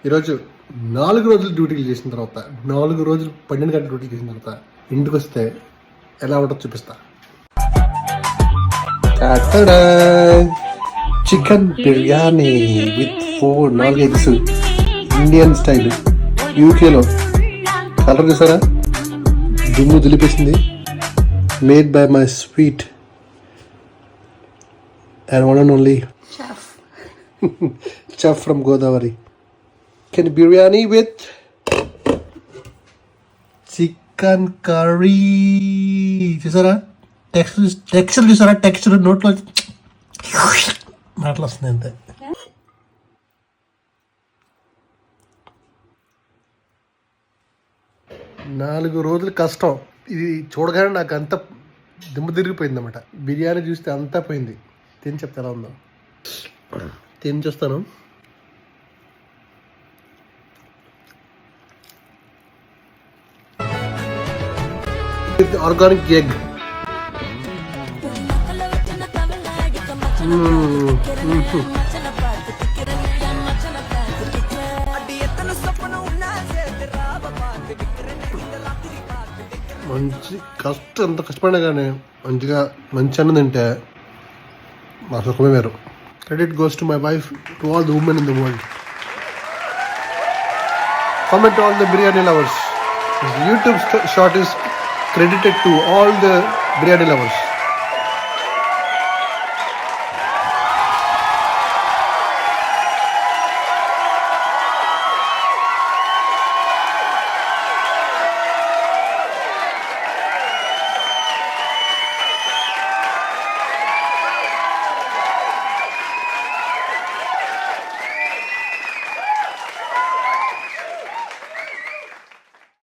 ఈరోజు 4 రోజులు డ్యూటీలు చేసిన తర్వాత 4 రోజులు 12 గంటల డ్యూటీ చేసిన తర్వాత ఇంటికి వస్తే ఎలా ఉంటుందో చూపిస్తా. Chicken biryani with 4 eggs Indian style యూకేలో. కలర్ చూసారా, దుమ్ము దులిపేసింది. Made by my sweet and one and only chef from Godavari. Can biryani with chicken curry. చూసారా టెక్స్చర్ చూసారా, టెక్స్చర్ నోట్లో మాటలు వస్తుంది అంతే. నాలుగు రోజులు కష్టం. ఇది చూడగానే నాకు అంత దిమ్మ తిరిగిపోయింది అన్నమాట. బిర్యానీ చూస్తే అంతా పోయింది. తిని చెప్తా ఎలా ఉందో. తిని చూస్తాను. Organic egg. మంచి ఎంత కష్టపడినా కానీ మంచిగా మంచి అన్నం తింటే మా సుఖమే వేరు. Credit goes to my wife, to all the women in the world. Comment to all the biryani lovers. This YouTube shot is credited to all the biryani lovers.